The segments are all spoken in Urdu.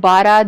12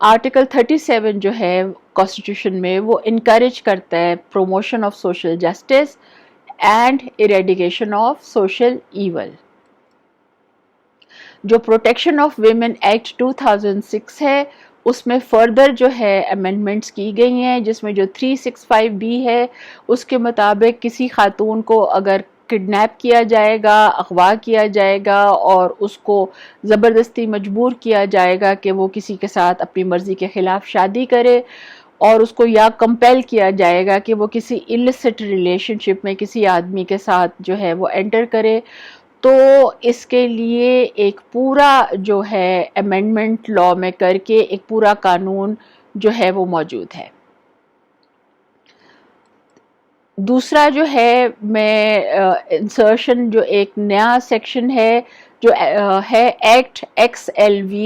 آرٹیکل 37 جو ہے کانسٹیٹیوشن میں وہ انکریج کرتا ہے promotion of social justice and eradication of social evil. جو پروٹیکشن آف ویمن ایکٹ 2006 ہے اس میں فردر جو ہے امینڈمنٹس کی گئی ہیں، جس میں جو 365B ہے اس کے مطابق کسی خاتون کو اگر کڈنیپ کیا جائے گا، اغوا کیا جائے گا اور اس کو زبردستی مجبور کیا جائے گا کہ وہ کسی کے ساتھ اپنی مرضی کے خلاف شادی کرے، اور اس کو یا کمپیل کیا جائے گا کہ وہ کسی illicit ریلیشن شپ میں کسی آدمی کے ساتھ جو ہے وہ انٹر کرے، تو اس کے لیے ایک پورا جو ہے امینڈمنٹ لا میں کر کے ایک پورا قانون جو ہے وہ موجود ہے. دوسرا جو ہے میں انسرشن جو ایک نیا سیکشن ہے جو ہے ایکٹ XLV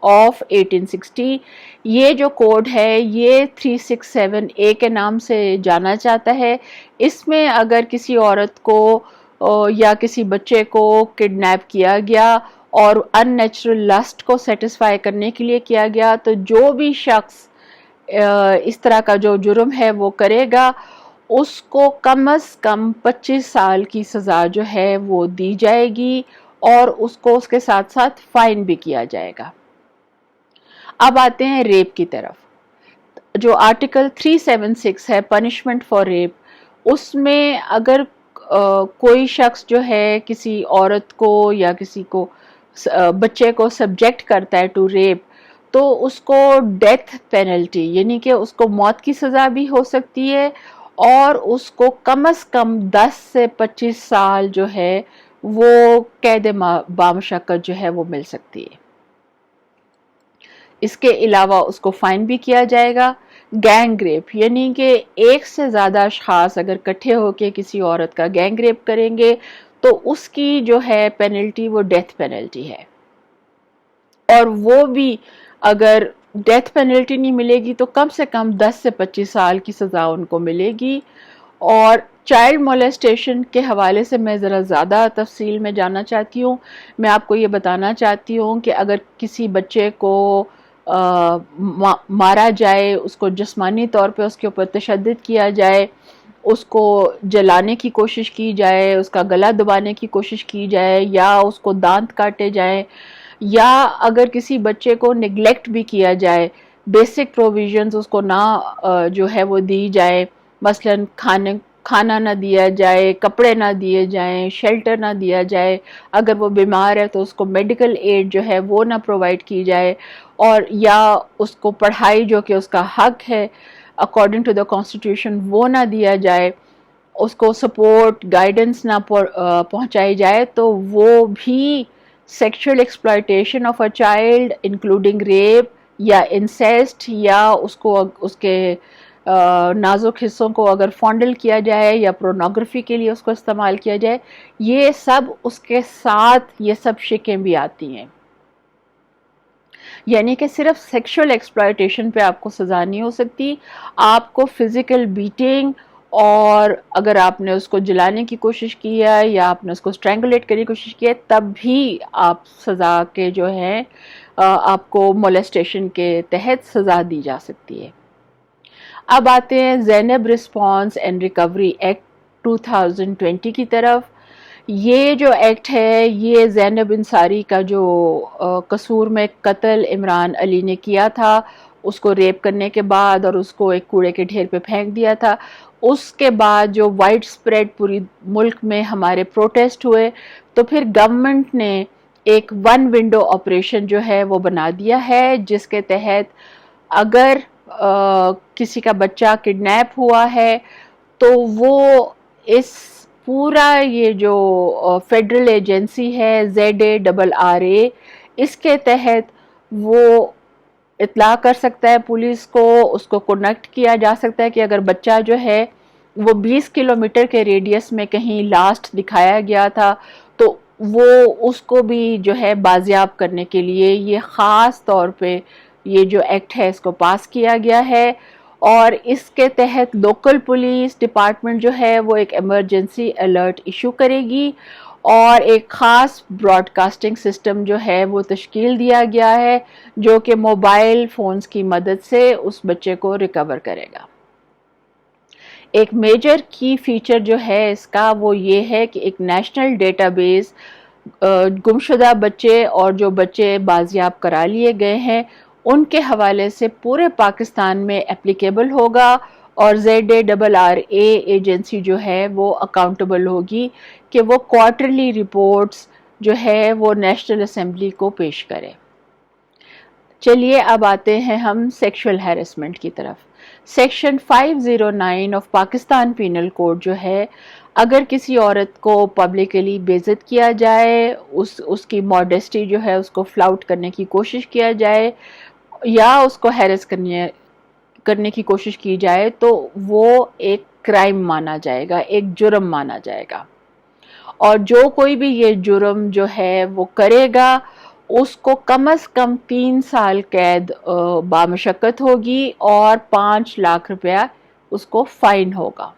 آف 1860. یہ جو کوڈ ہے یہ 367A کے نام سے جانا جاتا ہے. اس میں اگر کسی عورت کو یا کسی بچے کو کڈنیپ کیا گیا اور ان نیچرل لسٹ کو سیٹسفائی کرنے کے لیے کیا گیا، تو جو بھی شخص اس طرح کا جو جرم ہے وہ کرے گا اس کو کم از کم 25 سال کی سزا جو ہے وہ دی جائے گی اور اس کو اس کے ساتھ ساتھ فائن بھی کیا جائے گا. اب آتے ہیں ریپ کی طرف. جو آرٹیکل 376 ہے پنشمنٹ فار ریپ، اس میں اگر کوئی شخص جو ہے کسی عورت کو یا کسی کو بچے کو سبجیکٹ کرتا ہے ٹو ریپ، تو اس کو ڈیتھ پینلٹی یعنی کہ اس کو موت کی سزا بھی ہو سکتی ہے اور اس کو کم از کم 10 سے 25 سال جو ہے وہ قید بامشقت جو ہے وہ مل سکتی ہے. اس کے علاوہ اس کو فائن بھی کیا جائے گا. گینگ ریپ یعنی کہ ایک سے زیادہ اشخاص اگر اکٹھے ہو کے کسی عورت کا گینگ ریپ کریں گے تو اس کی جو ہے پینلٹی وہ ڈیتھ پینلٹی ہے، اور وہ بھی اگر ڈیتھ پینلٹی نہیں ملے گی تو کم سے کم 10 سے 25 سال کی سزا ان کو ملے گی. اور چائلڈ مولیسٹیشن کے حوالے سے میں ذرا زیادہ تفصیل میں جاننا چاہتی ہوں. میں آپ کو یہ بتانا چاہتی ہوں کہ اگر کسی بچے کو مارا جائے، اس کو جسمانی طور پہ اس کے اوپر تشدد کیا جائے، اس کو جلانے کی کوشش کی جائے، اس کا گلا دبانے کی کوشش کی جائے یا اس کو دانت کاٹے جائیں، یا اگر کسی بچے کو نگلیکٹ بھی کیا جائے، بیسک پروویژنز اس کو نہ جو ہے وہ دی جائے، مثلا کھانا نہ دیا جائے، کپڑے نہ دیے جائیں، شیلٹر نہ دیا جائے، اگر وہ بیمار ہے تو اس کو میڈیکل ایڈ جو ہے وہ نہ پرووائڈ کی جائے، اور یا اس کو پڑھائی جو کہ اس کا حق ہے اکارڈنگ ٹو دا کانسٹیٹیوشن وہ نہ دیا جائے، اس کو سپورٹ گائیڈنس نہ پہنچائی جائے، تو وہ بھی sexual exploitation of a child including rape یا انسیسٹ، یا اس کو اس کے نازک حصوں کو اگر فونڈل کیا جائے یا پورنوگرافی کے لیے اس کو استعمال کیا جائے، یہ سب اس کے ساتھ یہ سب شکیں بھی آتی ہیں. یعنی کہ صرف سیکشل ایکسپلائٹیشن پہ آپ کو سزا نہیں ہو سکتی، آپ کو فزیکل بیٹنگ، اور اگر آپ نے اس کو جلانے کی کوشش کی ہے یا آپ نے اس کو اسٹرینگولیٹ کرنے کی کوشش کی ہے تب بھی آپ سزا کے جو ہے آپ کو مولیسٹیشن کے تحت سزا دی جا سکتی ہے. اب آتے ہیں زینب رسپانس اینڈ ریکوری ایکٹ 2020 کی طرف. یہ جو ایکٹ ہے یہ زینب انصاری کا جو قصور میں قتل عمران علی نے کیا تھا، اس کو ریپ کرنے کے بعد اور اس کو ایک کوڑے کے ڈھیر پہ پھینک دیا تھا، اس کے بعد جو وائڈ سپریڈ پوری ملک میں ہمارے پروٹیسٹ ہوئے، تو پھر گورنمنٹ نے ایک ون ونڈو آپریشن جو ہے وہ بنا دیا ہے، جس کے تحت اگر کسی کا بچہ کڈنیپ ہوا ہے تو وہ اس پورا یہ جو فیڈرل ایجنسی ہے ZARRA، اس کے تحت وہ اطلاع کر سکتا ہے پولیس کو، اس کو کنیکٹ کیا جا سکتا ہے کہ اگر بچہ جو ہے وہ 20 کلومیٹر کے ریڈیس میں کہیں لاسٹ دکھایا گیا تھا تو وہ اس کو بھی جو ہے بازیاب کرنے کے لیے یہ خاص طور پہ یہ جو ایکٹ ہے اس کو پاس کیا گیا ہے. اور اس کے تحت لوکل پولیس ڈپارٹمنٹ جو ہے وہ ایک ایمرجنسی الرٹ ایشو کرے گی اور ایک خاص براڈ کاسٹنگ سسٹم جو ہے وہ تشکیل دیا گیا ہے جو کہ موبائل فونز کی مدد سے اس بچے کو ریکور کرے گا۔ ایک میجر کی فیچر جو ہے اس کا وہ یہ ہے کہ ایک نیشنل ڈیٹا بیس گمشدہ بچے اور جو بچے بازیاب کرا لیے گئے ہیں ان کے حوالے سے پورے پاکستان میں اپلیکیبل ہوگا، اور ZARRA ایجنسی جو ہے وہ اکاؤنٹیبل ہوگی کہ وہ کوارٹرلی رپورٹس جو ہے وہ نیشنل اسمبلی کو پیش کرے۔ چلیے اب آتے ہیں ہم سیکشول ہیرسمنٹ کی طرف۔ Section 509 of Pakistan penal code جو ہے، اگر کسی عورت کو پبلکلی بے عزت کیا جائے، اس کی ماڈسٹی جو ہے اس کو فلاؤٹ کرنے کی کوشش کیا جائے یا اس کو ہیرس کرنے کی کوشش کی جائے تو وہ ایک کرائم مانا جائے گا، ایک جرم مانا جائے گا، اور جو کوئی بھی یہ جرم جو ہے وہ کرے گا اس کو کم از کم 3 سال قید بامشقت ہوگی اور 5 لاکھ روپیہ اس کو فائن ہوگا۔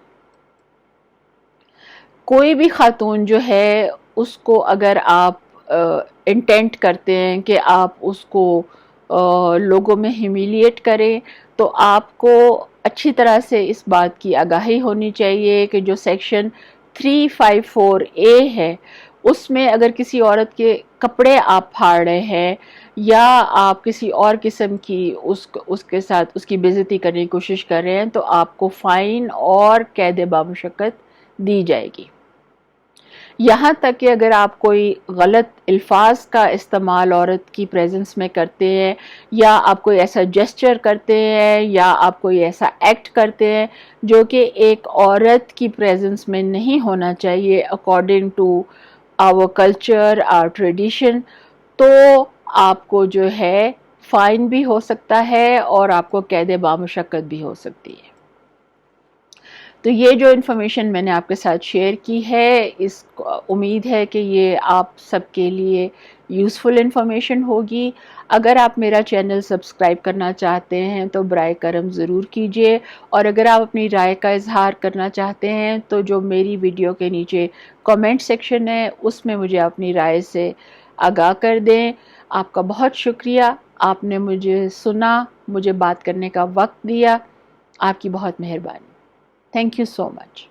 کوئی بھی خاتون جو ہے اس کو اگر آپ انٹینٹ کرتے ہیں کہ آپ اس کو لوگوں میں ہیومیلیٹ کریں تو آپ کو اچھی طرح سے اس بات کی آگاہی ہونی چاہیے کہ جو سیکشن 354A ہے اس میں اگر کسی عورت کے کپڑے آپ پھاڑ رہے ہیں یا آپ کسی اور قسم کی اس کے ساتھ اس کی بے عزتی کرنے کی کوشش کر رہے ہیں تو آپ کو فائن اور قید بامشقت دی جائے گی۔ یہاں تک کہ اگر آپ کوئی غلط الفاظ کا استعمال عورت کی پریزنس میں کرتے ہیں یا آپ کوئی ایسا جسچر کرتے ہیں یا آپ کوئی ایسا ایکٹ کرتے ہیں جو کہ ایک عورت کی پریزنس میں نہیں ہونا چاہیے according to our culture, our tradition, تو آپ کو جو ہے فائن بھی ہو سکتا ہے اور آپ کو قید بامشقت بھی ہو سکتی ہے۔ تو یہ جو انفارمیشن میں نے آپ کے ساتھ شیئر کی ہے، اس امید ہے کہ یہ آپ سب کے لیے یوزفل انفارمیشن ہوگی۔ اگر آپ میرا چینل سبسکرائب کرنا چاہتے ہیں تو برائے کرم ضرور کیجیے، اور اگر آپ اپنی رائے کا اظہار کرنا چاہتے ہیں تو جو میری ویڈیو کے نیچے کامنٹ سیکشن ہے اس میں مجھے اپنی رائے سے آگاہ کر دیں۔ آپ کا بہت شکریہ، آپ نے مجھے سنا، مجھے بات کرنے کا وقت دیا، آپ کی بہت مہربانی۔ Thank you so much.